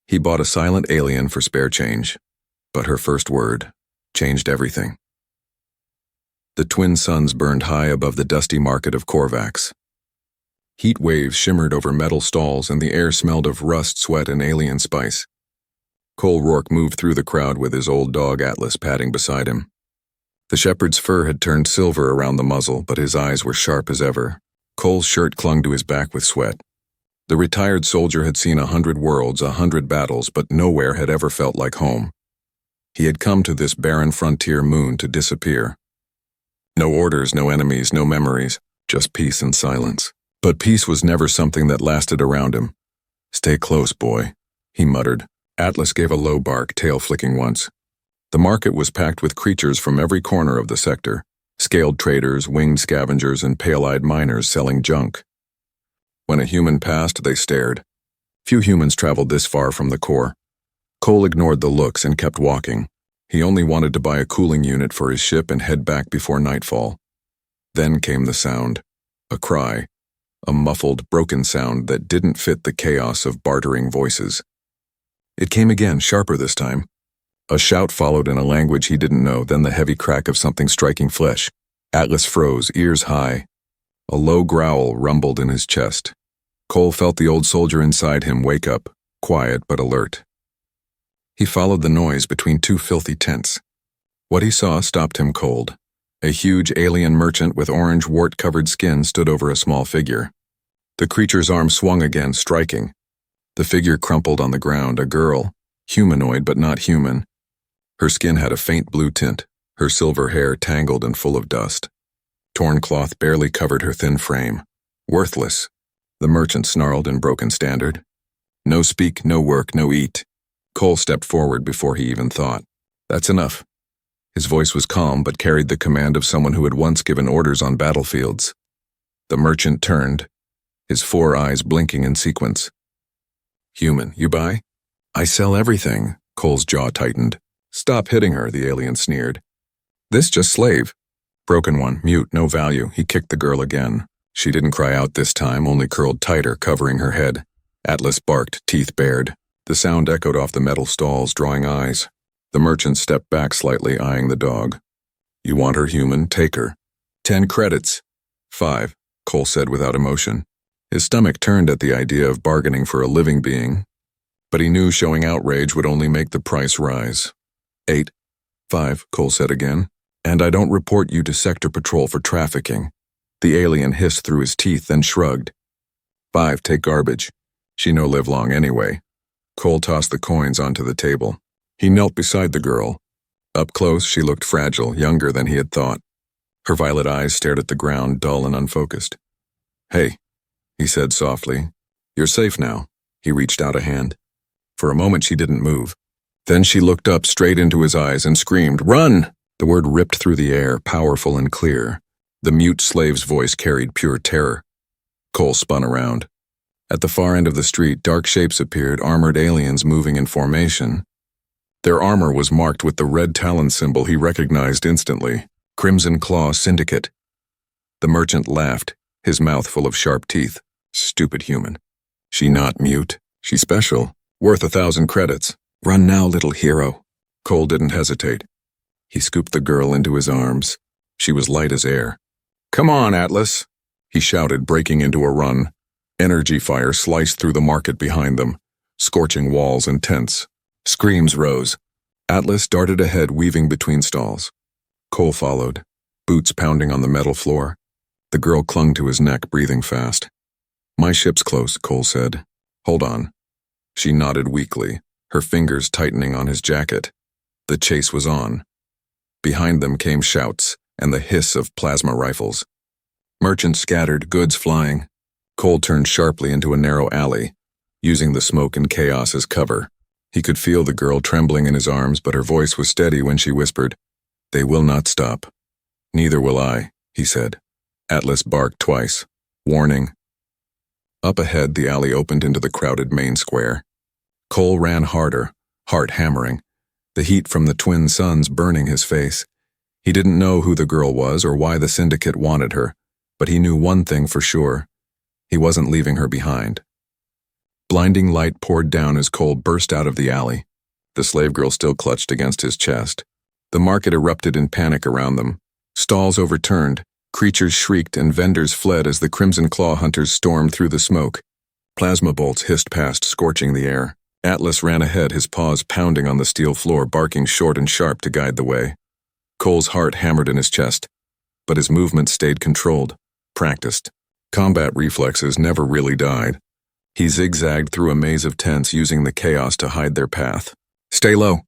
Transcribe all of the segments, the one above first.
He bought a silent alien for spare change, but her first word changed everything. The twin suns burned high above the dusty market of Korvax. Heat waves shimmered over metal stalls and the air smelled of rust, sweat, and alien spice. Cole Rourke moved through the crowd with his old dog Atlas padding beside him. The shepherd's fur had turned silver around the muzzle, but his eyes were sharp as ever. Cole's shirt clung to his back with sweat. The retired soldier had seen 100 worlds, 100 battles, but nowhere had ever felt like home. He had come to this barren frontier moon to disappear. No orders, no enemies, no memories, just peace and silence. But peace was never something that lasted around him. "Stay close, boy," he muttered. Atlas gave a low bark, tail flicking once. The market was packed with creatures from every corner of the sector. Scaled traders, winged scavengers, and pale-eyed miners selling junk. When a human passed, they stared. Few humans traveled this far from the core. Cole ignored the looks and kept walking. He only wanted to buy a cooling unit for his ship and head back before nightfall. Then came the sound. A cry. A muffled, broken sound that didn't fit the chaos of bartering voices. It came again, sharper this time. A shout followed in a language he didn't know, then the heavy crack of something striking flesh. Atlas froze, ears high. A low growl rumbled in his chest. Cole felt the old soldier inside him wake up, quiet but alert. He followed the noise between two filthy tents. What he saw stopped him cold. A huge alien merchant with orange wart-covered skin stood over a small figure. The creature's arm swung again, striking. The figure crumpled on the ground, a girl, humanoid but not human. Her skin had a faint blue tint, her silver hair tangled and full of dust. Torn cloth barely covered her thin frame. Worthless, the merchant snarled in broken standard. No speak, no work, no eat. Cole stepped forward before he even thought. That's enough. His voice was calm but carried the command of someone who had once given orders on battlefields. The merchant turned, his 4 eyes blinking in sequence. Human, you buy? I sell everything, Cole's jaw tightened. Stop hitting her, the alien sneered. This just slave. Broken one, mute, no value. He kicked the girl again. She didn't cry out this time, only curled tighter, covering her head. Atlas barked, teeth bared. The sound echoed off the metal stalls, drawing eyes. The merchant stepped back slightly, eyeing the dog. You want her human? Take her. 10 credits. 5, Cole said without emotion. His stomach turned at the idea of bargaining for a living being, but he knew showing outrage would only make the price rise. 8, 5, Cole said again. And I don't report you to Sector Patrol for trafficking. The alien hissed through his teeth, then shrugged. 5, take garbage. She no live long anyway. Cole tossed the coins onto the table. He knelt beside the girl. Up close, she looked fragile, younger than he had thought. Her violet eyes stared at the ground, dull and unfocused. Hey, he said softly. You're safe now. He reached out a hand. For a moment, she didn't move. Then she looked up straight into his eyes and screamed, "Run!" The word ripped through the air, powerful and clear. The mute slave's voice carried pure terror. Cole spun around. At the far end of the street, dark shapes appeared, armored aliens moving in formation. Their armor was marked with the red talon symbol he recognized instantly. Crimson Claw Syndicate. The merchant laughed, his mouth full of sharp teeth. Stupid human. She not mute. She special. Worth 1,000 credits. Run now, little hero. Cole didn't hesitate. He scooped the girl into his arms. She was light as air. Come on, Atlas, he shouted, breaking into a run. Energy fire sliced through the market behind them, scorching walls and tents. Screams rose. Atlas darted ahead, weaving between stalls. Cole followed, boots pounding on the metal floor. The girl clung to his neck, breathing fast. My ship's close, Cole said. Hold on. She nodded weakly, her fingers tightening on his jacket. The chase was on. Behind them came shouts and the hiss of plasma rifles. Merchants scattered, goods flying. Cole turned sharply into a narrow alley, using the smoke and chaos as cover. He could feel the girl trembling in his arms, but her voice was steady when she whispered, "They will not stop." "Neither will I," he said. Atlas barked twice, warning. Up ahead, the alley opened into the crowded main square. Cole ran harder, heart hammering, the heat from the twin suns burning his face. He didn't know who the girl was or why the syndicate wanted her, but he knew one thing for sure. He wasn't leaving her behind. Blinding light poured down as Cole burst out of the alley. The slave girl still clutched against his chest. The market erupted in panic around them. Stalls overturned, creatures shrieked, and vendors fled as the Crimson Claw hunters stormed through the smoke. Plasma bolts hissed past, scorching the air. Atlas ran ahead, his paws pounding on the steel floor, barking short and sharp to guide the way. Cole's heart hammered in his chest, but his movements stayed controlled, practiced. Combat reflexes never really died. He zigzagged through a maze of tents, using the chaos to hide their path. "Stay low,"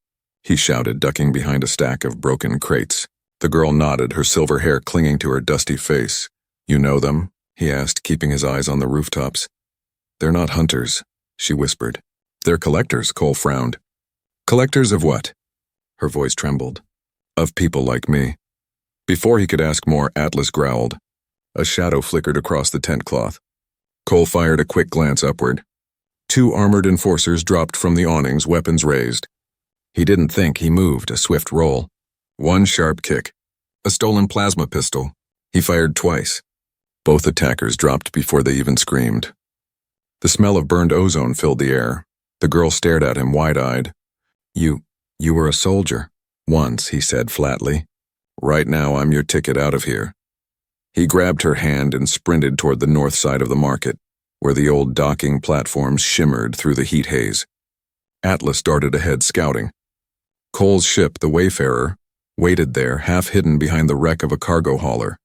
he shouted, ducking behind a stack of broken crates. The girl nodded, her silver hair clinging to her dusty face. "You know them?" he asked, keeping his eyes on the rooftops. "They're not hunters," she whispered. "They're collectors," Cole frowned. "Collectors of what?" Her voice trembled. "Of people like me." Before he could ask more, Atlas growled. A shadow flickered across the tent cloth. Cole fired a quick glance upward. 2 armored enforcers dropped from the awnings, weapons raised. He didn't think, he moved, a swift roll. 1 sharp kick. A stolen plasma pistol. He fired twice. Both attackers dropped before they even screamed. The smell of burned ozone filled the air. The girl stared at him wide-eyed. You were a soldier." "Once," he said flatly. "Right now I'm your ticket out of here." He grabbed her hand and sprinted toward the north side of the market, where the old docking platforms shimmered through the heat haze. Atlas darted ahead, scouting. Cole's ship, the Wayfarer, waited there, half hidden behind the wreck of a cargo hauler.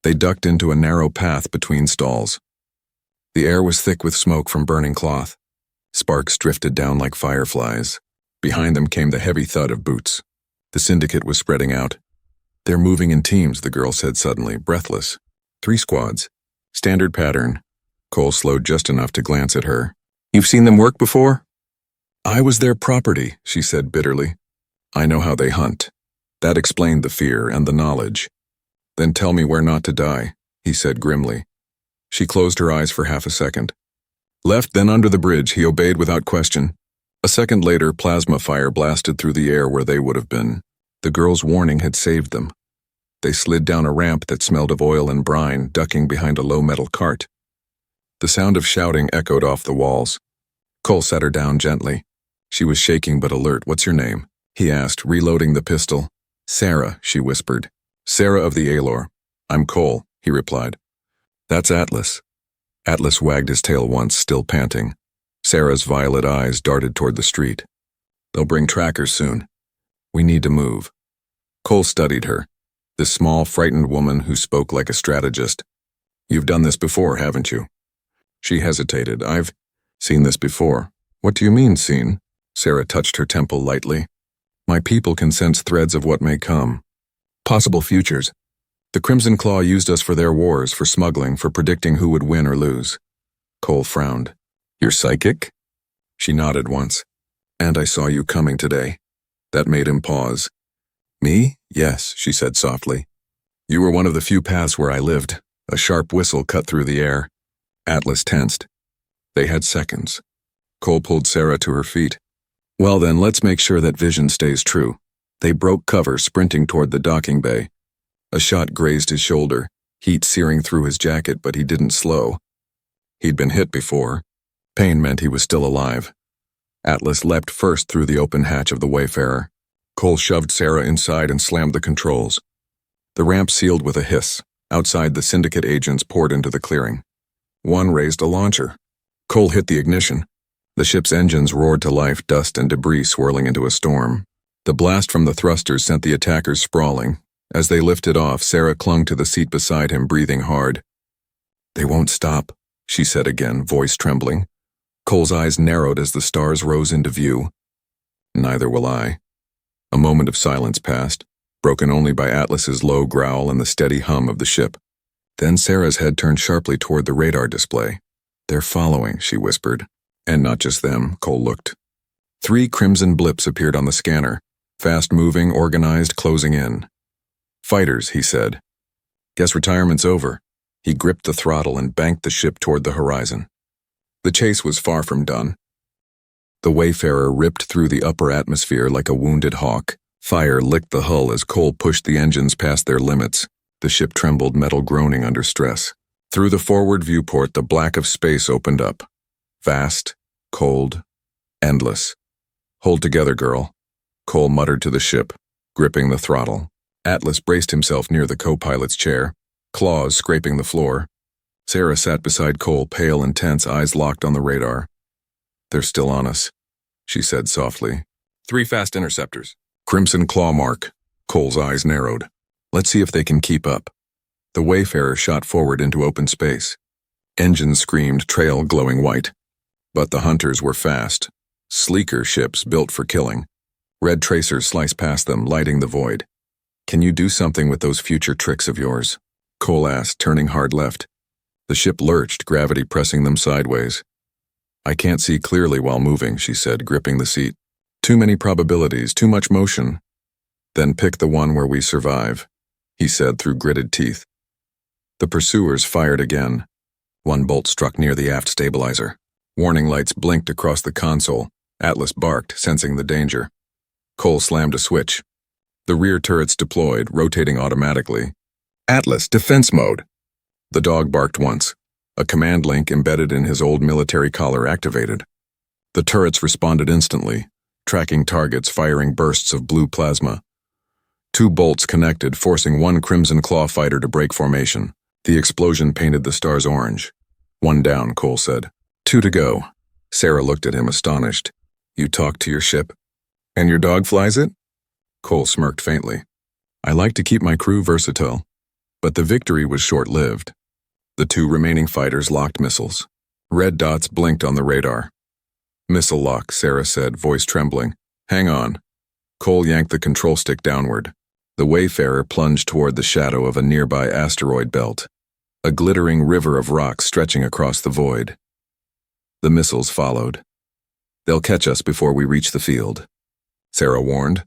They ducked into a narrow path between stalls. The air was thick with smoke from burning cloth. Sparks drifted down like fireflies. Behind them came the heavy thud of boots. The syndicate was spreading out. "They're moving in teams," the girl said suddenly, breathless. 3 squads. Standard pattern. Cole slowed just enough to glance at her. "You've seen them work before?" "I was their property," she said bitterly. "I know how they hunt." That explained the fear and the knowledge. "Then tell me where not to die," he said grimly. She closed her eyes for half a second. "Left, then under the bridge," he obeyed without question. A second later, plasma fire blasted through the air where they would have been. The girl's warning had saved them. They slid down a ramp that smelled of oil and brine, ducking behind a low metal cart. The sound of shouting echoed off the walls. Cole set her down gently. She was shaking but alert. "What's your name?" he asked, reloading the pistol. "Sarah," she whispered. "Sarah of the Alor." "I'm Cole," he replied. "That's Atlas." Atlas wagged his tail once, still panting. Sarah's violet eyes darted toward the street. "They'll bring trackers soon. We need to move." Cole studied her, this small, frightened woman who spoke like a strategist. "You've done this before, haven't you?" She hesitated. "I've seen this before." "What do you mean, seen?" Sarah touched her temple lightly. "My people can sense threads of what may come. Possible futures. The Crimson Claw used us for their wars, for smuggling, for predicting who would win or lose." Cole frowned. "You're psychic?" She nodded once. "And I saw you coming today." That made him pause. "Me? Yes," she said softly. "You were one of the few paths where I lived." A sharp whistle cut through the air. Atlas tensed. They had seconds. Cole pulled Sarah to her feet. "Well then, let's make sure that vision stays true." They broke cover, sprinting toward the docking bay. A shot grazed his shoulder, heat searing through his jacket, but he didn't slow. He'd been hit before. Pain meant he was still alive. Atlas leapt first through the open hatch of the Wayfarer. Cole shoved Sarah inside and slammed the controls. The ramp sealed with a hiss. Outside, the syndicate agents poured into the clearing. One raised a launcher. Cole hit the ignition. The ship's engines roared to life, dust and debris swirling into a storm. The blast from the thrusters sent the attackers sprawling. As they lifted off, Sarah clung to the seat beside him, breathing hard. "They won't stop," she said again, voice trembling. Cole's eyes narrowed as the stars rose into view. "Neither will I." A moment of silence passed, broken only by Atlas's low growl and the steady hum of the ship. Then Sarah's head turned sharply toward the radar display. "They're following," she whispered. And not just them, Cole looked. 3 crimson blips appeared on the scanner, fast-moving, organized, closing in. "Fighters," he said. "Guess retirement's over." He gripped the throttle and banked the ship toward the horizon. The chase was far from done. The Wayfarer ripped through the upper atmosphere like a wounded hawk. Fire licked the hull as Cole pushed the engines past their limits. The ship trembled, metal groaning under stress. Through the forward viewport, the black of space opened up. Vast, cold, endless. "Hold together, girl," Cole muttered to the ship, gripping the throttle. Atlas braced himself near the co-pilot's chair, claws scraping the floor. Sarah sat beside Cole, pale and tense, eyes locked on the radar. "They're still on us," she said softly. "3 fast interceptors. Crimson claw mark." Cole's eyes narrowed. "Let's see if they can keep up." The Wayfarer shot forward into open space. Engines screamed, trail glowing white. But the hunters were fast, sleeker ships built for killing. Red tracers sliced past them, lighting the void. "Can you do something with those future tricks of yours?" Cole asked, turning hard left. The ship lurched, gravity pressing them sideways. "I can't see clearly while moving," she said, gripping the seat. "Too many probabilities, too much motion." "Then pick the one where we survive," he said through gritted teeth. The pursuers fired again. One bolt struck near the aft stabilizer. Warning lights blinked across the console. Atlas barked, sensing the danger. Cole slammed a switch. The rear turrets deployed, rotating automatically. "Atlas, defense mode!" The dog barked once. A command link embedded in his old military collar activated. The turrets responded instantly, tracking targets, firing bursts of blue plasma. 2 bolts connected, forcing one Crimson Claw fighter to break formation. The explosion painted the stars orange. "1 down," Cole said. 2 to go. Sarah looked at him, astonished. "You talked to your ship? And your dog flies it?" Cole smirked faintly. "I like to keep my crew versatile." But the victory was short-lived. The 2 remaining fighters locked missiles. Red dots blinked on the radar. "Missile lock," Sarah said, voice trembling. "Hang on." Cole yanked the control stick downward. The Wayfarer plunged toward the shadow of a nearby asteroid belt, a glittering river of rocks stretching across the void. The missiles followed. "They'll catch us before we reach the field," Sarah warned.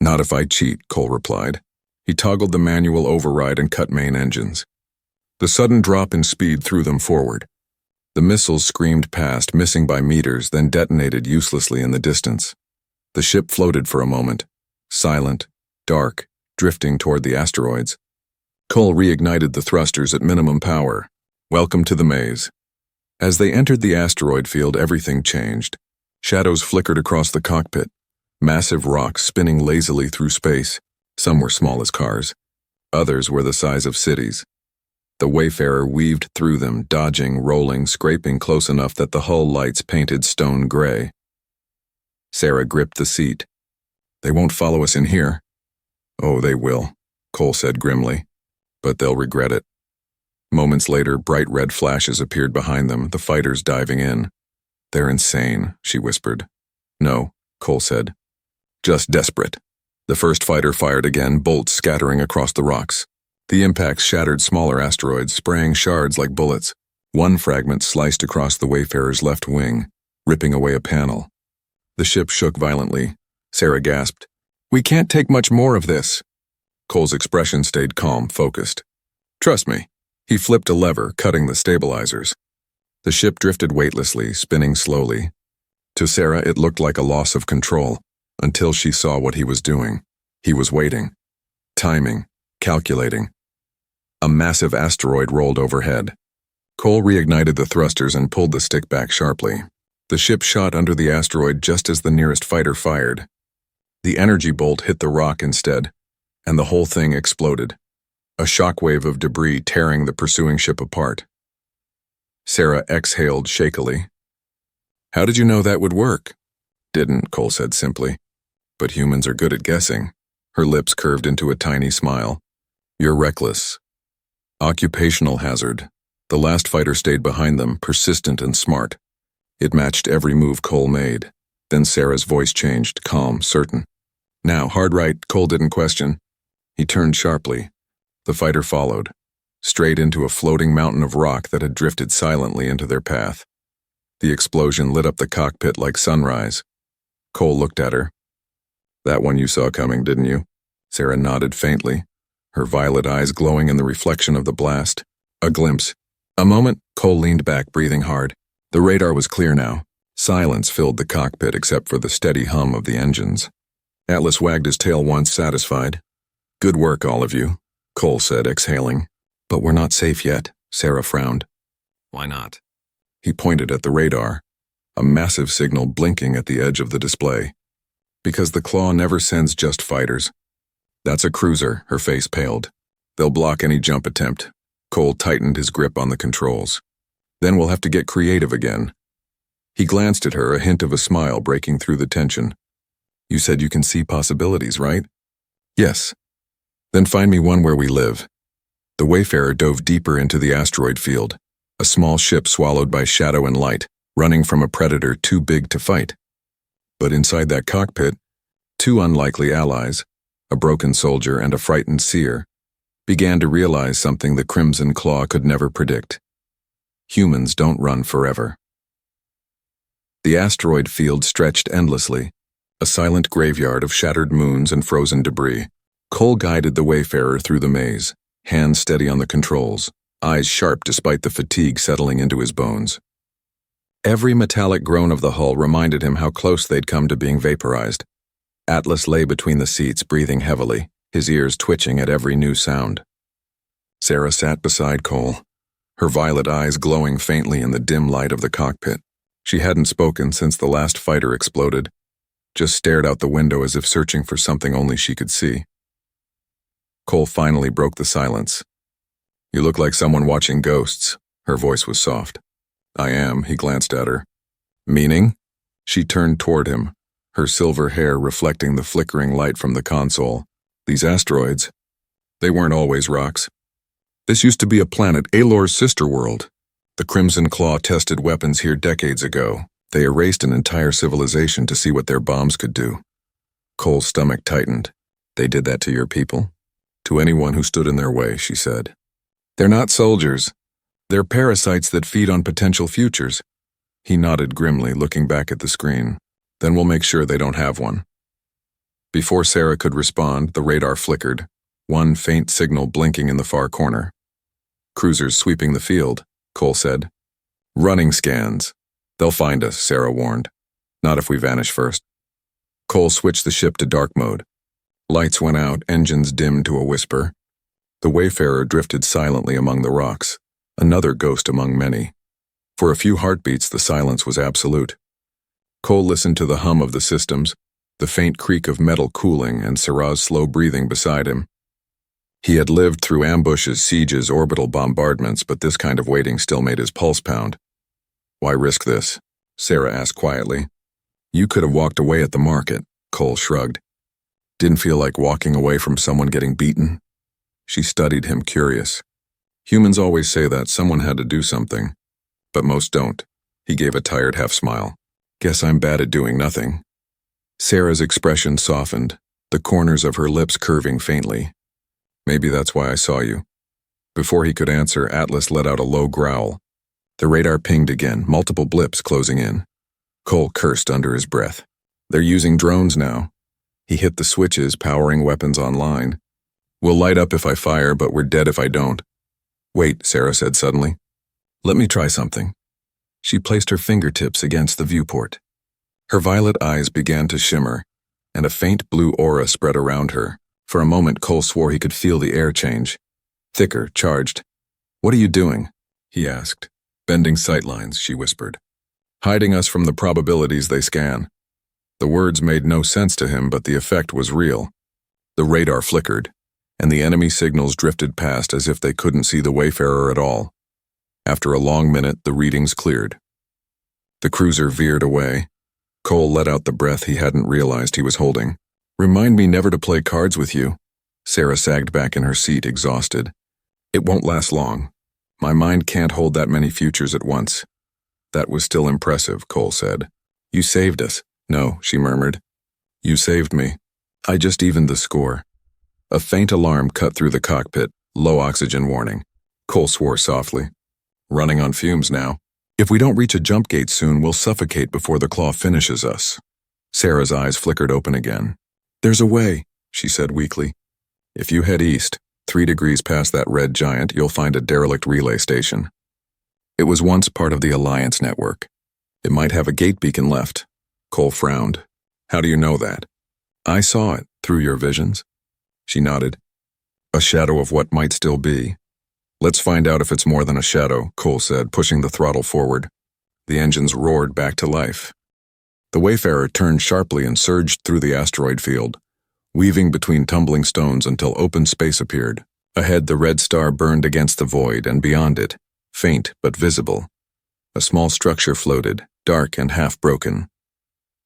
"Not if I cheat," Cole replied. He toggled the manual override and cut main engines. The sudden drop in speed threw them forward. The missiles screamed past, missing by meters, then detonated uselessly in the distance. The ship floated for a moment, silent, dark, drifting toward the asteroids. Cole reignited the thrusters at minimum power. "Welcome to the maze." As they entered the asteroid field, everything changed. Shadows flickered across the cockpit, massive rocks spinning lazily through space. Some were small as cars. Others were the size of cities. The Wayfarer weaved through them, dodging, rolling, scraping close enough that the hull lights painted stone gray. Sarah gripped the seat. "They won't follow us in here." "Oh, they will," Cole said grimly. "But they'll regret it." Moments later, bright red flashes appeared behind them, the fighters diving in. "They're insane," she whispered. "No," Cole said. "Just desperate." The first fighter fired again, bolts scattering across the rocks. The impacts shattered smaller asteroids, spraying shards like bullets. One fragment sliced across the Wayfarer's left wing, ripping away a panel. The ship shook violently. Sarah gasped, "We can't take much more of this." Cole's expression stayed calm, focused. "Trust me." He flipped a lever, cutting the stabilizers. The ship drifted weightlessly, spinning slowly. To Sarah, it looked like a loss of control, until she saw what he was doing. He was waiting, timing, calculating. A massive asteroid rolled overhead. Cole reignited the thrusters and pulled the stick back sharply. The ship shot under the asteroid just as the nearest fighter fired. The energy bolt hit the rock instead, and the whole thing exploded. A shockwave of debris tearing the pursuing ship apart. Sarah exhaled shakily. "How did you know that would work?" "Didn't," Cole said simply. "But humans are good at guessing." Her lips curved into a tiny smile. "You're reckless." Occupational hazard. The last fighter stayed behind them, persistent and smart. It matched every move Cole made. Then Sarah's voice changed, calm, certain. "Now, hard right," Cole didn't question. He turned sharply. The fighter followed, straight into a floating mountain of rock that had drifted silently into their path. The explosion lit up the cockpit like sunrise. Cole looked at her. "That one you saw coming, didn't you?" Sarah nodded faintly, her violet eyes glowing in the reflection of the blast. A glimpse. A moment, Cole leaned back, breathing hard. The radar was clear now. Silence filled the cockpit except for the steady hum of the engines. Atlas wagged his tail once, satisfied. "Good work, all of you," Cole said, exhaling. "But we're not safe yet," Sarah frowned. "Why not?" He pointed at the radar. a massive signal blinking at the edge of the display. Because the claw never sends just fighters. That's a cruiser, her face paled. They'll block any jump attempt. Cole tightened his grip on the controls. Then we'll have to get creative again. He glanced at her, a hint of a smile breaking through the tension. You said you can see possibilities, right? Yes. Then find me one where we live. The Wayfarer dove deeper into the asteroid field, a small ship swallowed by shadow and light, running from a predator too big to fight. But inside that cockpit, two unlikely allies, a broken soldier and a frightened seer, began to realize something the Crimson Claw could never predict. Humans don't run forever. The asteroid field stretched endlessly, a silent graveyard of shattered moons and frozen debris. Cole guided the Wayfarer through the maze, hands steady on the controls, eyes sharp despite the fatigue settling into his bones. Every metallic groan of the hull reminded him how close they'd come to being vaporized. Atlas lay between the seats, breathing heavily, his ears twitching at every new sound. Sarah sat beside Cole, her violet eyes glowing faintly in the dim light of the cockpit. She hadn't spoken since the last fighter exploded, just stared out the window as if searching for something only she could see. Cole finally broke the silence. You look like someone watching ghosts. Her voice was soft. I am, he glanced at her. Meaning? She turned toward him, her silver hair reflecting the flickering light from the console. These asteroids, they weren't always rocks. This used to be a planet, Alor's sister world. The Crimson Claw tested weapons here decades ago. They erased an entire civilization to see what their bombs could do. Cole's stomach tightened. They did that to your people? To anyone who stood in their way, she said. They're not soldiers. They're parasites that feed on potential futures. He nodded grimly, looking back at the screen. Then we'll make sure they don't have one. Before Sarah could respond, the radar flickered, one faint signal blinking in the far corner. Cruisers sweeping the field, Cole said. Running scans. They'll find us, Sarah warned. Not if we vanish first. Cole switched the ship to dark mode. Lights went out, engines dimmed to a whisper. The Wayfarer drifted silently among the rocks, another ghost among many. For a few heartbeats, the silence was absolute. Cole listened to the hum of the systems, the faint creak of metal cooling, and Sarah's slow breathing beside him. He had lived through ambushes, sieges, orbital bombardments, but this kind of waiting still made his pulse pound. Why risk this? Sarah asked quietly. You could have walked away at the market, Cole shrugged. Didn't feel like walking away from someone getting beaten? She studied him, curious. Humans always say that someone had to do something, but most don't. He gave a tired half-smile. Guess I'm bad at doing nothing. Sarah's expression softened, the corners of her lips curving faintly. Maybe that's why I saw you. Before he could answer, Atlas let out a low growl. The radar pinged again, multiple blips closing in. Cole cursed under his breath. They're using drones now. He hit the switches, powering weapons online. We'll light up if I fire, but we're dead if I don't. Wait, Sarah said suddenly. Let me try something. She placed her fingertips against the viewport. Her violet eyes began to shimmer, and a faint blue aura spread around her. For a moment, Cole swore he could feel the air change. Thicker, charged. What are you doing? He asked. Bending sightlines, she whispered. Hiding us from the probabilities they scan. The words made no sense to him, but the effect was real. The radar flickered, and the enemy signals drifted past as if they couldn't see the Wayfarer at all. After a long minute, the readings cleared. The cruiser veered away. Cole let out the breath he hadn't realized he was holding. Remind me never to play cards with you. Sarah sagged back in her seat, exhausted. It won't last long. My mind can't hold that many futures at once. That was still impressive, Cole said. You saved us. No, she murmured. You saved me. I just evened the score. A faint alarm cut through the cockpit, low oxygen warning. Cole swore softly. Running on fumes now. If we don't reach a jump gate soon, we'll suffocate before the claw finishes us. Sarah's eyes flickered open again. There's a way, she said weakly. If you head east, 3 degrees past that red giant, you'll find a derelict relay station. It was once part of the Alliance network. It might have a gate beacon left. Cole frowned. How do you know that? I saw it, through your visions. She nodded. A shadow of what might still be. Let's find out if it's more than a shadow, Cole said, pushing the throttle forward. The engines roared back to life. The Wayfarer turned sharply and surged through the asteroid field, weaving between tumbling stones until open space appeared. Ahead, the red star burned against the void, and beyond it, faint but visible, a small structure floated, dark and half-broken.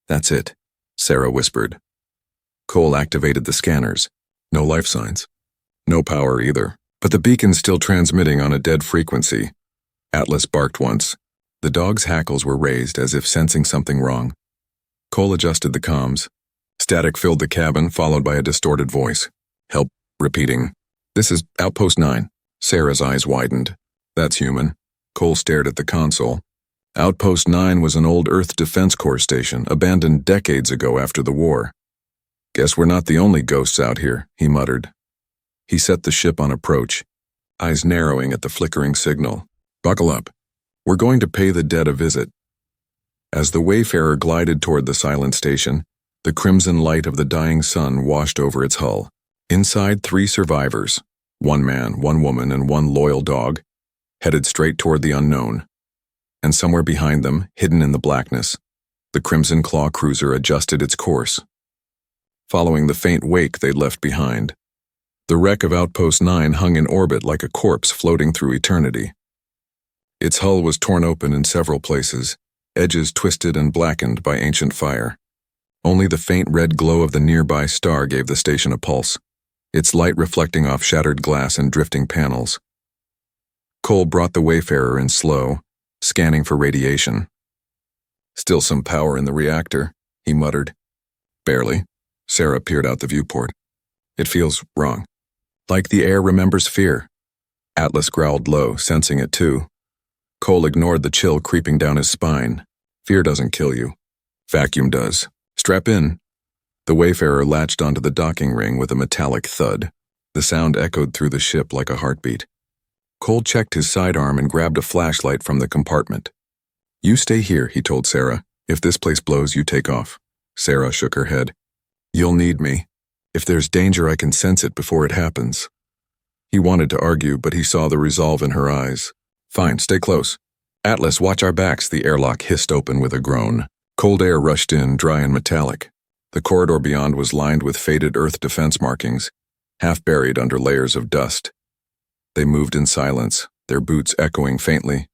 "That's it," Sarah whispered. Cole activated the scanners. No life signs. No power either. But the beacon's still transmitting on a dead frequency. Atlas barked once. The dog's hackles were raised as if sensing something wrong. Cole adjusted the comms. Static filled the cabin, followed by a distorted voice. "Help," repeating. "This is Outpost 9. Sarah's eyes widened. "That's human." Cole stared at the console. Outpost 9 was an old Earth Defense Corps station, abandoned decades ago after the war. "Guess we're not the only ghosts out here," he muttered. He set the ship on approach, eyes narrowing at the flickering signal. "Buckle up. We're going to pay the dead a visit." As the Wayfarer glided toward the silent station, the crimson light of the dying sun washed over its hull. Inside, 3 survivors, 1 man, 1 woman, and 1 loyal dog, headed straight toward the unknown. And somewhere behind them, hidden in the blackness, the Crimson Claw cruiser adjusted its course, following the faint wake they'd left behind. The wreck of Outpost 9 hung in orbit like a corpse floating through eternity. Its hull was torn open in several places, edges twisted and blackened by ancient fire. Only the faint red glow of the nearby star gave the station a pulse, its light reflecting off shattered glass and drifting panels. Cole brought the Wayfarer in slow, scanning for radiation. "Still some power in the reactor," he muttered. "Barely." Sarah peered out the viewport. "It feels wrong. Like the air remembers fear." Atlas growled low, sensing it too. Cole ignored the chill creeping down his spine. "Fear doesn't kill you. Vacuum does. Strap in." The Wayfarer latched onto the docking ring with a metallic thud. The sound echoed through the ship like a heartbeat. Cole checked his sidearm and grabbed a flashlight from the compartment. "You stay here," he told Sarah. "If this place blows, you take off." Sarah shook her head. "You'll need me. If there's danger, I can sense it before it happens." He wanted to argue, but he saw the resolve in her eyes. "Fine, stay close." "Atlas, watch our backs," the airlock hissed open with a groan. Cold air rushed in, dry and metallic. The corridor beyond was lined with faded Earth defense markings, half buried under layers of dust. They moved in silence, their boots echoing faintly.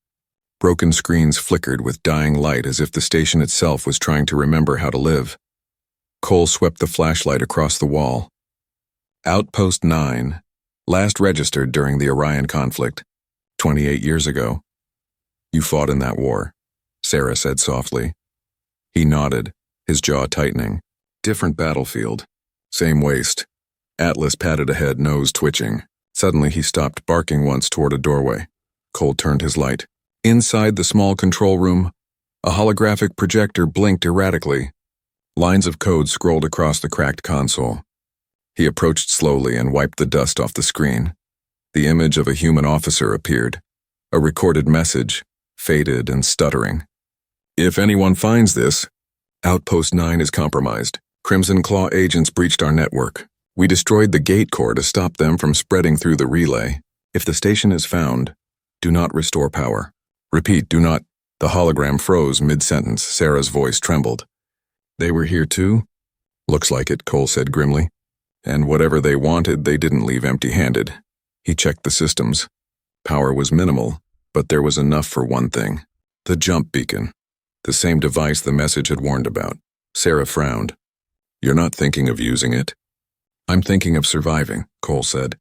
Broken screens flickered with dying light as if the station itself was trying to remember how to live. Cole swept the flashlight across the wall. "Outpost 9, last registered during the Orion conflict, 28 years ago. You fought in that war," Sarah said softly. He nodded, his jaw tightening. "Different battlefield. Same waste." Atlas patted ahead, nose twitching. Suddenly he stopped, barking once toward a doorway. Cole turned his light. Inside the small control room, a holographic projector blinked erratically. Lines of code scrolled across the cracked console. He approached slowly and wiped the dust off the screen. The image of a human officer appeared. A recorded message, faded and stuttering. "If anyone finds this, Outpost 9 is compromised. Crimson Claw agents breached our network. We destroyed the gate core to stop them from spreading through the relay. If the station is found, do not restore power. Repeat, do not." The hologram froze mid-sentence. Sarah's voice trembled. "They were here too?" "Looks like it," Cole said grimly. "And whatever they wanted, they didn't leave empty-handed." He checked the systems. Power was minimal, but there was enough for one thing. The jump beacon. The same device the message had warned about. Sarah frowned. "You're not thinking of using it?" "I'm thinking of surviving," Cole said.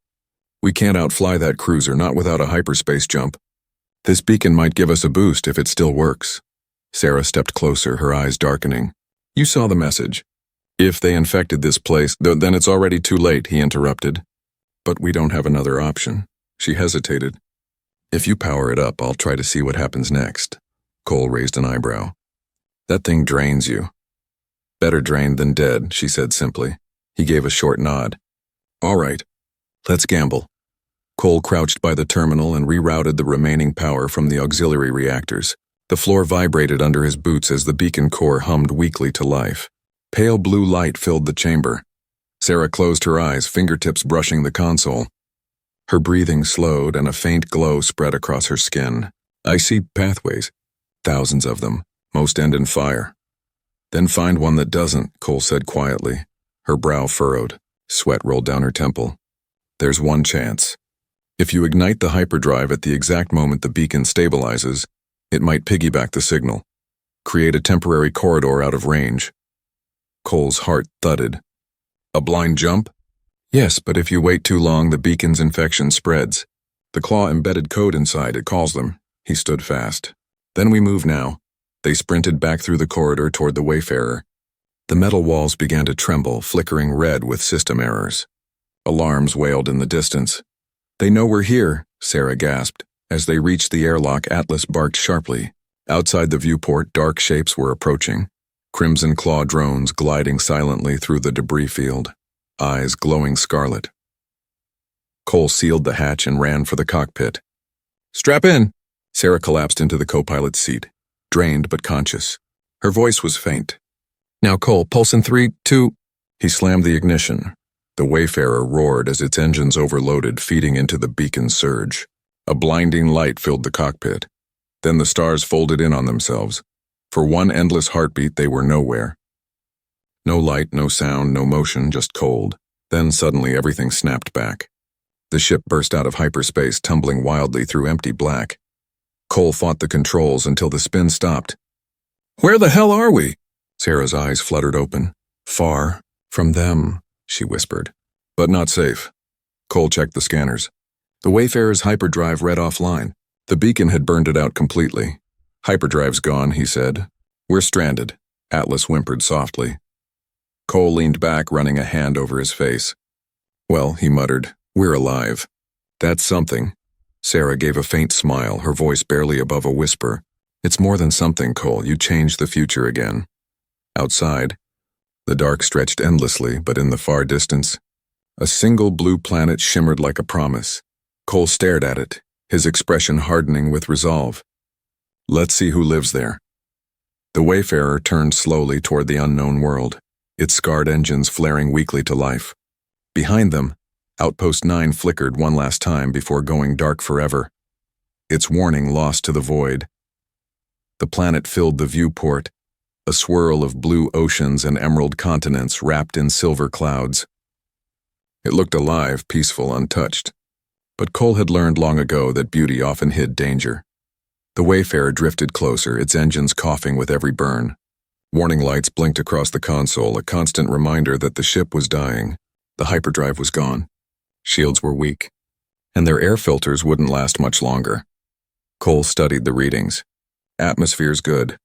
"We can't outfly that cruiser, not without a hyperspace jump. This beacon might give us a boost if it still works." Sarah stepped closer, her eyes darkening. "You saw the message. If they infected this place, then it's already too late," he interrupted. "But we don't have another option." She hesitated. "If you power it up, I'll try to see what happens next." Cole raised an eyebrow. "That thing drains you." "Better drained than dead," she said simply. He gave a short nod. "All right, let's gamble." Cole crouched by the terminal and rerouted the remaining power from the auxiliary reactors. The floor vibrated under his boots as the beacon core hummed weakly to life. Pale blue light filled the chamber. Sarah closed her eyes, fingertips brushing the console. Her breathing slowed and a faint glow spread across her skin. "I see pathways. Thousands of them. Most end in fire. Then find one that doesn't, Cole said quietly. Her brow furrowed. Sweat rolled down her temple. There's one chance. If you ignite the hyperdrive at the exact moment the beacon stabilizes, it might piggyback the signal. Create a temporary corridor out of range. Cole's heart thudded. A blind jump? Yes, but if you wait too long, the beacon's infection spreads. The claw embedded code inside, it calls them. He stood fast. Then we move now. They sprinted back through the corridor toward the Wayfarer. The metal walls began to tremble, flickering red with system errors. Alarms wailed in the distance. They know we're here, Sarah gasped. As they reached the airlock, Atlas barked sharply. Outside the viewport, dark shapes were approaching. Crimson claw drones gliding silently through the debris field, eyes glowing scarlet. Cole sealed the hatch and ran for the cockpit. Strap in! Sarah collapsed into the co-pilot's seat, drained but conscious. Her voice was faint. Now, Cole, pulse in 3, 2... He slammed the ignition. The Wayfarer roared as its engines overloaded, feeding into the beacon's surge. A blinding light filled the cockpit. Then the stars folded in on themselves. For one endless heartbeat, they were nowhere. No light, no sound, no motion, just cold. Then suddenly everything snapped back. The ship burst out of hyperspace, tumbling wildly through empty black. Cole fought the controls until the spin stopped. Where the hell are we? Sarah's eyes fluttered open. Far from them, she whispered. But not safe. Cole checked the scanners. The Wayfarer's hyperdrive read offline. The beacon had burned it out completely. Hyperdrive's gone, he said. We're stranded. Atlas whimpered softly. Cole leaned back, running a hand over his face. Well, he muttered, we're alive. That's something. Sarah gave a faint smile, her voice barely above a whisper. It's more than something, Cole. You changed the future again. Outside, the dark stretched endlessly, but in the far distance, a single blue planet shimmered like a promise. Cole stared at it, his expression hardening with resolve. Let's see who lives there. The Wayfarer turned slowly toward the unknown world, its scarred engines flaring weakly to life. Behind them, Outpost 9 flickered one last time before going dark forever, its warning lost to the void. The planet filled the viewport, a swirl of blue oceans and emerald continents wrapped in silver clouds. It looked alive, peaceful, untouched. But Cole had learned long ago that beauty often hid danger. The Wayfarer drifted closer, its engines coughing with every burn. Warning lights blinked across the console, a constant reminder that the ship was dying. The hyperdrive was gone. Shields were weak, and their air filters wouldn't last much longer. Cole studied the readings. Atmosphere's good.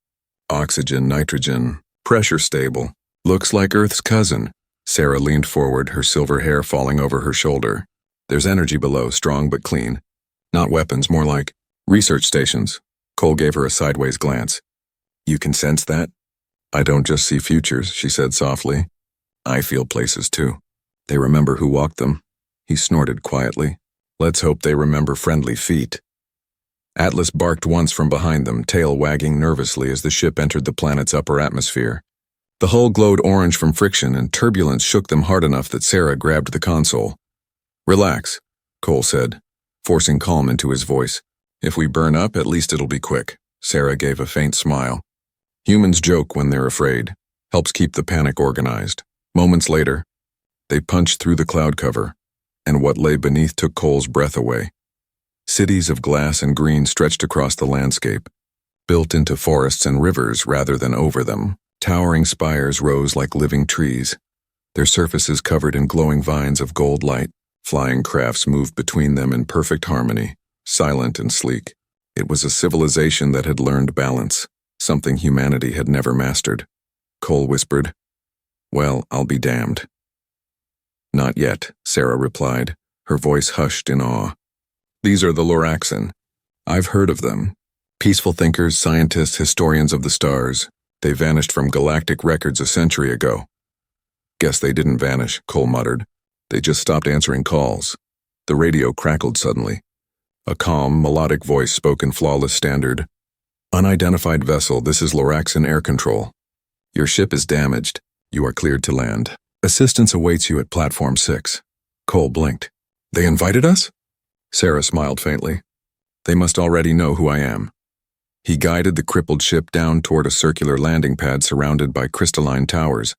Oxygen, nitrogen, pressure stable. Looks like Earth's cousin. Sarah leaned forward, her silver hair falling over her shoulder. There's energy below, strong but clean. Not weapons, more like research stations. Cole gave her a sideways glance. You can sense that? I don't just see futures, she said softly. I feel places too. They remember who walked them. He snorted quietly. Let's hope they remember friendly feet. Atlas barked once from behind them, tail wagging nervously as the ship entered the planet's upper atmosphere. The hull glowed orange from friction, and turbulence shook them hard enough that Sarah grabbed the console. Relax, Cole said, forcing calm into his voice. If we burn up, at least it'll be quick. Sarah gave a faint smile. Humans joke when they're afraid. Helps keep the panic organized. Moments later, they punched through the cloud cover, and what lay beneath took Cole's breath away. Cities of glass and green stretched across the landscape, built into forests and rivers rather than over them. Towering spires rose like living trees, their surfaces covered in glowing vines of gold light. Flying crafts moved between them in perfect harmony, silent and sleek. It was a civilization that had learned balance, something humanity had never mastered. Cole whispered, Well, I'll be damned. Not yet, Sarah replied, her voice hushed in awe. These are the Loraxan. I've heard of them. Peaceful thinkers, scientists, historians of the stars. They vanished from galactic records a century ago. Guess they didn't vanish, Cole muttered. They just stopped answering calls. The radio crackled suddenly. A calm, melodic voice spoke in flawless standard. Unidentified vessel, this is Loraxan Air Control. Your ship is damaged. You are cleared to land. Assistance awaits you at Platform 6. Cole blinked. They invited us? Sarah smiled faintly. They must already know who I am. He guided the crippled ship down toward a circular landing pad surrounded by crystalline towers.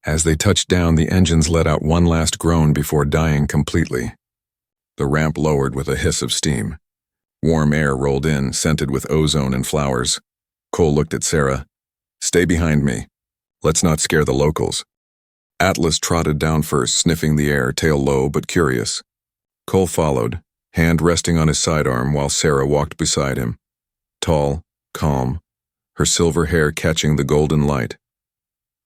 As they touched down, the engines let out one last groan before dying completely. The ramp lowered with a hiss of steam. Warm air rolled in, scented with ozone and flowers. Cole looked at Sarah. "Stay behind me. Let's not scare the locals." Atlas trotted down first, sniffing the air, tail low but curious. Cole followed, hand resting on his sidearm while Sarah walked beside him. Tall, calm, her silver hair catching the golden light.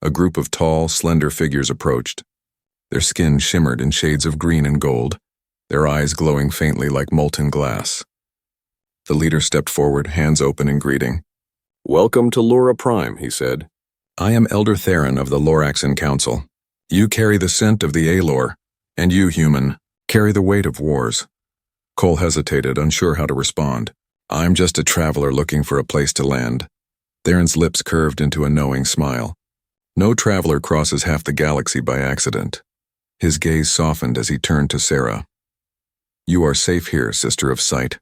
A group of tall, slender figures approached. Their skin shimmered in shades of green and gold, their eyes glowing faintly like molten glass. The leader stepped forward, hands open in greeting. "Welcome to Lura Prime," he said. "I am Elder Theron of the Loraxan Council. You carry the scent of the Alor, and you, human, carry the weight of wars." Cole hesitated, unsure how to respond. "I'm just a traveler looking for a place to land." Theron's lips curved into a knowing smile. No traveler crosses half the galaxy by accident. His gaze softened as he turned to Sarah. "You are safe here, Sister of Sight.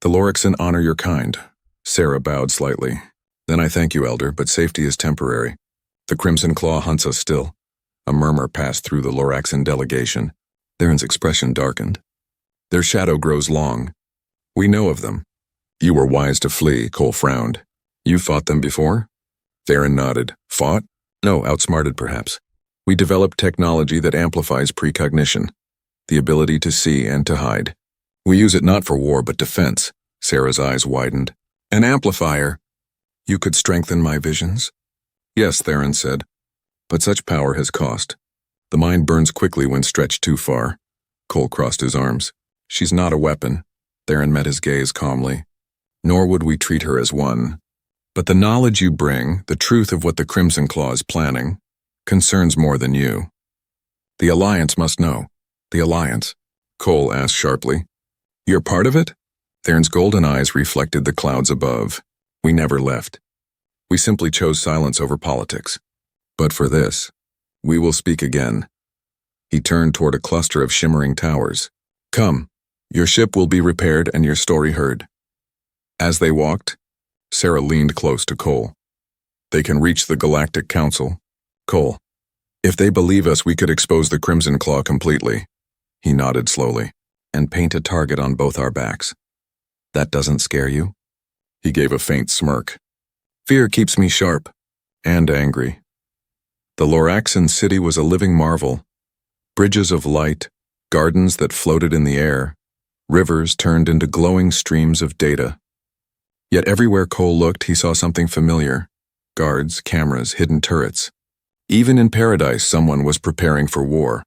The Loraxan honor your kind." Sarah bowed slightly. "Then I thank you, Elder, but safety is temporary. The Crimson Claw hunts us still." A murmur passed through the Loraxan delegation. Theron's expression darkened. "Their shadow grows long. We know of them." "You were wise to flee," Cole frowned. "You fought them before?" Theron nodded. "Fought? No, outsmarted perhaps. We developed technology that amplifies precognition, the ability to see and to hide. We use it not for war but defense." Sarah's eyes widened. "An amplifier. You could strengthen my visions?" "Yes," Theron said. "But such power has cost. The mind burns quickly when stretched too far." Cole crossed his arms. "She's not a weapon." Theron met his gaze calmly. "Nor would we treat her as one. But the knowledge you bring, the truth of what the Crimson Claw is planning, concerns more than you. The Alliance must know." "The Alliance?" Cole asked sharply. "You're part of it?" Theron's golden eyes reflected the clouds above. "We never left. We simply chose silence over politics. But for this, we will speak again." He turned toward a cluster of shimmering towers. "Come, your ship will be repaired and your story heard." As they walked, Sarah leaned close to Cole. "They can reach the Galactic Council." "Cole, if they believe us, we could expose the Crimson Claw completely." He nodded slowly. "And paint a target on both our backs. That doesn't scare you?" He gave a faint smirk. "Fear keeps me sharp and angry." The Loraxan city was a living marvel. Bridges of light, gardens that floated in the air, rivers turned into glowing streams of data. Yet everywhere Cole looked, he saw something familiar. Guards, cameras, hidden turrets. Even in paradise, someone was preparing for war.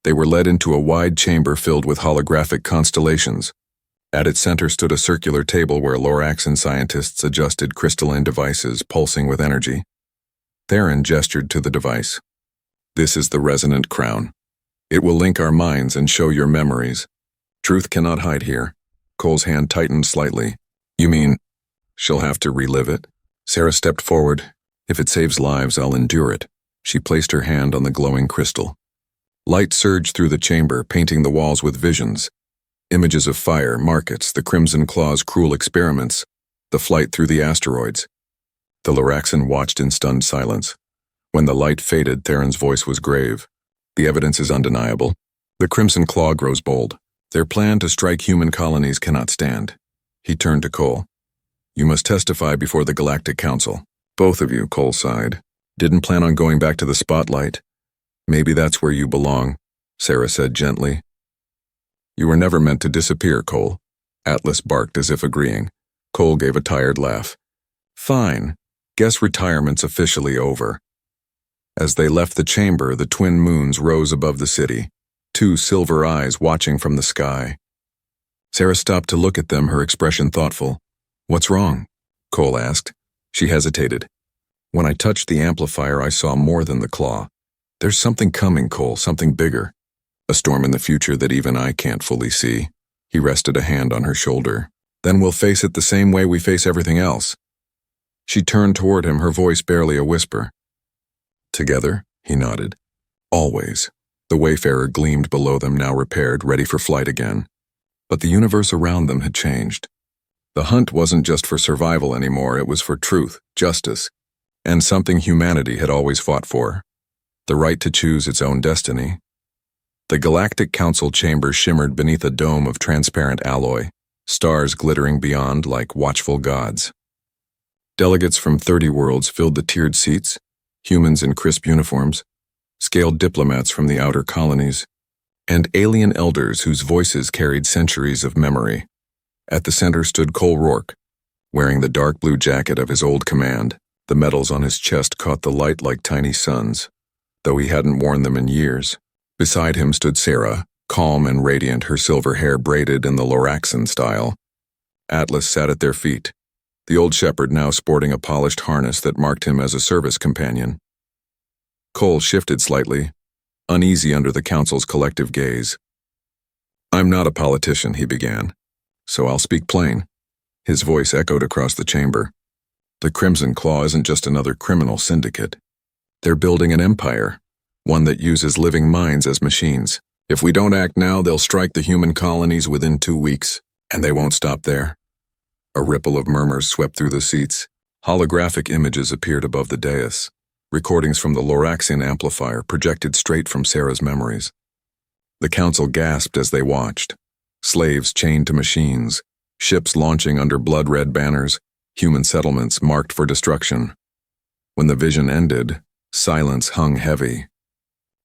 They were led into a wide chamber filled with holographic constellations. At its center stood a circular table where Loraxan scientists adjusted crystalline devices pulsing with energy. Theron gestured to the device. "This is the resonant crown. It will link our minds and show your memories. Truth cannot hide here." Cole's hand tightened slightly. "You mean she'll have to relive it?" Sarah stepped forward. "If it saves lives, I'll endure it." She placed her hand on the glowing crystal. Light surged through the chamber, painting the walls with visions. Images of fire, markets, the Crimson Claw's cruel experiments, the flight through the asteroids. The Loraxan watched in stunned silence. When the light faded, Theron's voice was grave. "The evidence is undeniable. The Crimson Claw grows bold. Their plan to strike human colonies cannot stand." He turned to Cole. "You must testify before the Galactic Council." "Both of you," Cole sighed. "Didn't plan on going back to the spotlight." "Maybe that's where you belong," Sarah said gently. "You were never meant to disappear, Cole." Atlas barked as if agreeing. Cole gave a tired laugh. "Fine. Guess retirement's officially over." As they left the chamber, the twin moons rose above the city, two silver eyes watching from the sky. Sarah stopped to look at them, her expression thoughtful. "What's wrong?" Cole asked. She hesitated. "When I touched the amplifier, I saw more than the claw. There's something coming, Cole, something bigger. A storm in the future that even I can't fully see." He rested a hand on her shoulder. "Then we'll face it the same way we face everything else." She turned toward him, her voice barely a whisper. "Together?" He nodded. "Always." The Wayfarer gleamed below them, now repaired, ready for flight again. But the universe around them had changed. The hunt wasn't just for survival anymore, it was for truth, justice, and something humanity had always fought for: the right to choose its own destiny. The Galactic Council chamber shimmered beneath a dome of transparent alloy, stars glittering beyond like watchful gods. Delegates from 30 worlds filled the tiered seats, humans in crisp uniforms, scaled diplomats from the outer colonies, and alien elders whose voices carried centuries of memory. At the center stood Cole Rourke, wearing the dark blue jacket of his old command. The medals on his chest caught the light like tiny suns, though he hadn't worn them in years. Beside him stood Sarah, calm and radiant, her silver hair braided in the Loraxan style. Atlas sat at their feet, the old shepherd now sporting a polished harness that marked him as a service companion. Cole shifted slightly, uneasy under the council's collective gaze. "I'm not a politician," he began, "so I'll speak plain." His voice echoed across the chamber. "The Crimson Claw isn't just another criminal syndicate. They're building an empire, one that uses living minds as machines. If we don't act now, they'll strike the human colonies within 2 weeks, and they won't stop there." A ripple of murmurs swept through the seats. Holographic images appeared above the dais, recordings from the Loraxian amplifier projected straight from Sarah's memories. The council gasped as they watched. Slaves chained to machines, ships launching under blood-red banners, human settlements marked for destruction. When the vision ended, silence hung heavy.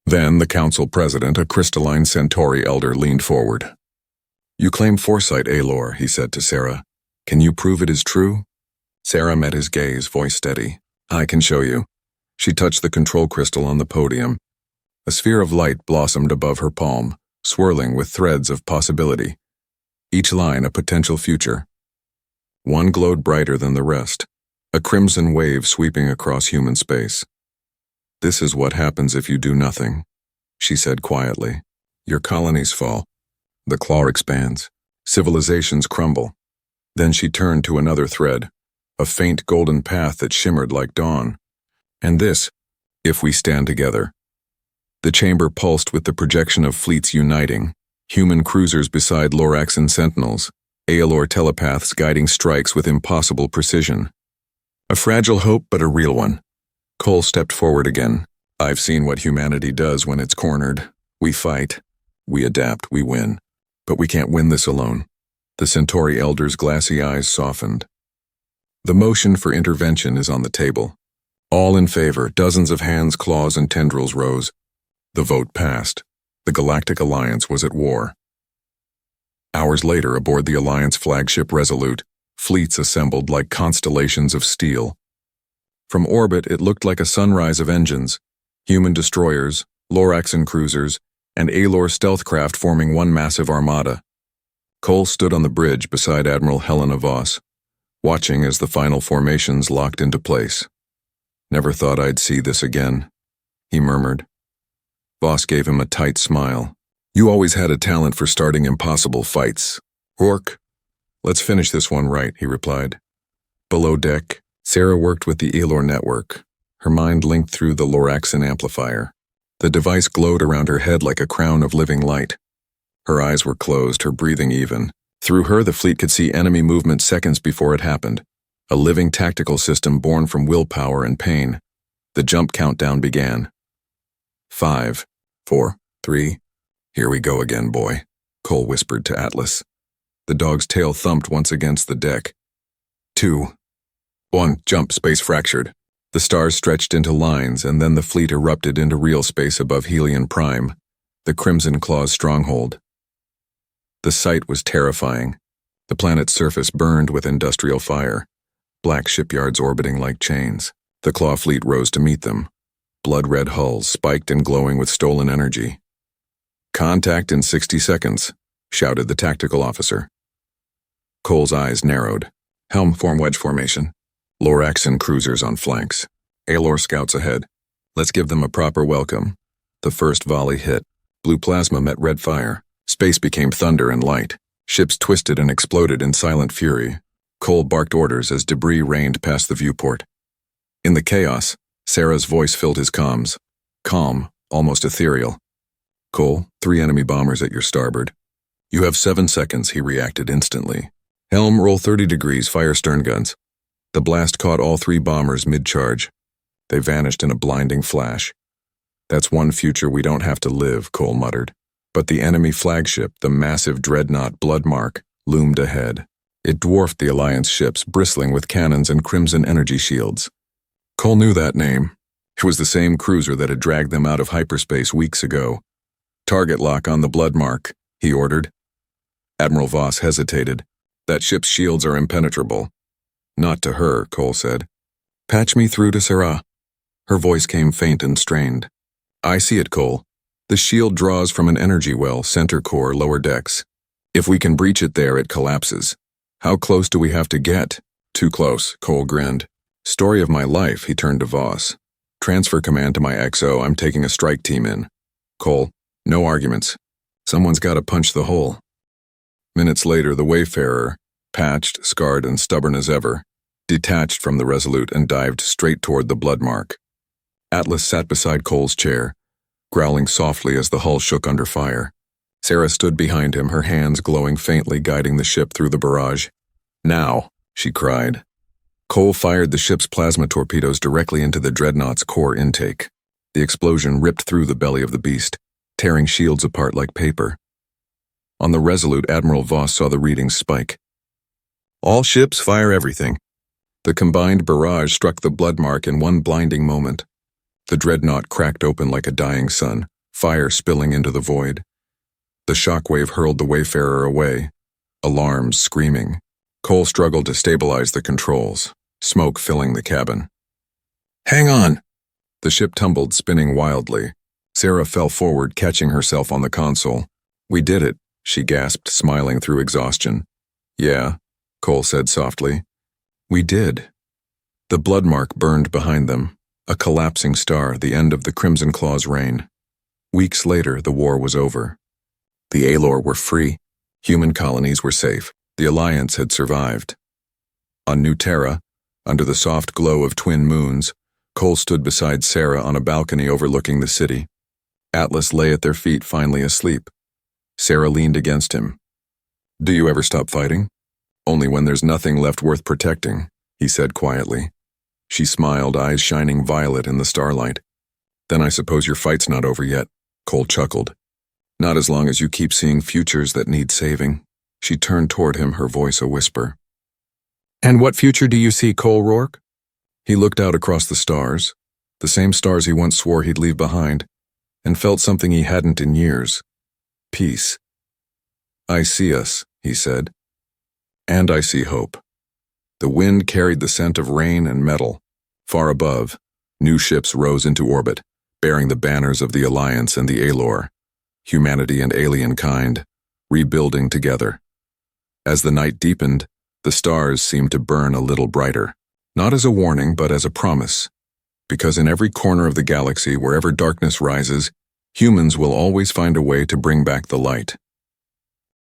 Then the council president, a crystalline Centauri elder, leaned forward. "You claim foresight, Aelor," he said to Sarah. "Can you prove it is true?" Sarah met his gaze, voice steady. "I can show you." She touched the control crystal on the podium. A sphere of light blossomed above her palm, swirling with threads of possibility, each line a potential future. One glowed brighter than the rest, a crimson wave sweeping across human space. "This is what happens if you do nothing," she said quietly. "Your colonies fall. The claw expands. Civilizations crumble." Then she turned to another thread, a faint golden path that shimmered like dawn. "And this, if we stand together." The chamber pulsed with the projection of fleets uniting, human cruisers beside Loraxan sentinels, Aelor telepaths guiding strikes with impossible precision. A fragile hope, but a real one. Cole stepped forward again. "I've seen what humanity does when it's cornered. We fight, we adapt, we win. But we can't win this alone." The Centauri elder's glassy eyes softened. "The motion for intervention is on the table. All in favor, dozens of hands, claws, and tendrils rose. The vote passed. The Galactic Alliance was at war. Hours later, aboard the Alliance flagship Resolute, fleets assembled like constellations of steel. From orbit, it looked like a sunrise of engines, human destroyers, Loraxan cruisers, and Aelor stealth craft forming one massive armada. Cole stood on the bridge beside Admiral Helena Voss, watching as the final formations locked into place. "Never thought I'd see this again," he murmured. Voss gave him a tight smile. "You always had a talent for starting impossible fights. Rourke, let's finish this one right," he replied. Below deck, Sarah worked with the Aelor network, her mind linked through the Loraxan amplifier. The device glowed around her head like a crown of living light. Her eyes were closed, her breathing even. Through her, the fleet could see enemy movement seconds before it happened, a living tactical system born from willpower and pain. The jump countdown began. 5, 4, 3. "Here we go again, boy," Cole whispered to Atlas. The dog's tail thumped once against the deck. 2, 1, jump, space fractured. The stars stretched into lines, and then the fleet erupted into real space above Helion Prime, the Crimson Claw's stronghold. The sight was terrifying. The planet's surface burned with industrial fire, black shipyards orbiting like chains. The Claw fleet rose to meet them, blood-red hulls spiked and glowing with stolen energy. "Contact in 60 seconds, shouted the tactical officer. Cole's eyes narrowed. "Helm form wedge formation. Loraxan cruisers on flanks. Aelor scouts ahead. Let's give them a proper welcome." The first volley hit. Blue plasma met red fire. Space became thunder and light. Ships twisted and exploded in silent fury. Cole barked orders as debris rained past the viewport. In the chaos, Sarah's voice filled his comms. Calm, almost ethereal. "Cole, 3 enemy bombers at your starboard." "You have 7 seconds," he reacted instantly. Helm, roll 30 degrees, fire stern guns. The blast caught all 3 bombers mid-charge. They vanished in a blinding flash. That's one future we don't have to live, Cole muttered. But the enemy flagship, the massive dreadnought Bloodmark, loomed ahead. It dwarfed the Alliance ships, bristling with cannons and crimson energy shields. Cole knew that name. It was the same cruiser that had dragged them out of hyperspace weeks ago. Target lock on the Bloodmark, he ordered. Admiral Voss hesitated. That ship's shields are impenetrable. Not to her, Cole said. Patch me through to Sarah. Her voice came faint and strained. I see it, Cole. The shield draws from an energy well, center core, lower decks. If we can breach it there, it collapses. How close do we have to get? Too close, Cole grinned. Story of my life, he turned to Voss. Transfer command to my XO, I'm taking a strike team in. Cole, no arguments. Someone's got to punch the hole. Minutes later, the Wayfarer, patched, scarred, and stubborn as ever, detached from the Resolute and dived straight toward the Bloodmark. Atlas sat beside Cole's chair, growling softly as the hull shook under fire. Sarah stood behind him, her hands glowing faintly, guiding the ship through the barrage. Now, she cried. Cole fired the ship's plasma torpedoes directly into the dreadnought's core intake. The explosion ripped through the belly of the beast, tearing shields apart like paper. On the Resolute, Admiral Voss saw the readings spike. All ships fire everything. The combined barrage struck the Bloodmark in one blinding moment. The dreadnought cracked open like a dying sun, fire spilling into the void. The shockwave hurled the Wayfarer away, alarms screaming. Cole struggled to stabilize the controls, smoke filling the cabin. Hang on! The ship tumbled, spinning wildly. Sarah fell forward, catching herself on the console. We did it, she gasped, smiling through exhaustion. Yeah, Cole said softly. We did. The Bloodmark burned behind them. A collapsing star, the end of the Crimson Claw's reign. Weeks later, the war was over. The Aelor were free. Human colonies were safe. The Alliance had survived. On New Terra, under the soft glow of twin moons, Cole stood beside Sarah on a balcony overlooking the city. Atlas lay at their feet, finally asleep. Sarah leaned against him. Do you ever stop fighting? Only when there's nothing left worth protecting, he said quietly. She smiled, eyes shining violet in the starlight. Then I suppose your fight's not over yet, Cole chuckled. Not as long as you keep seeing futures that need saving. She turned toward him, her voice a whisper. And what future do you see, Cole Rourke? He looked out across the stars, the same stars he once swore he'd leave behind, and felt something he hadn't in years. Peace. I see us, he said. And I see hope. The wind carried the scent of rain and metal. Far above, new ships rose into orbit, bearing the banners of the Alliance and the Aelor, humanity and alien kind, rebuilding together. As the night deepened, the stars seemed to burn a little brighter, not as a warning but as a promise, because in every corner of the galaxy, wherever darkness rises, humans will always find a way to bring back the light.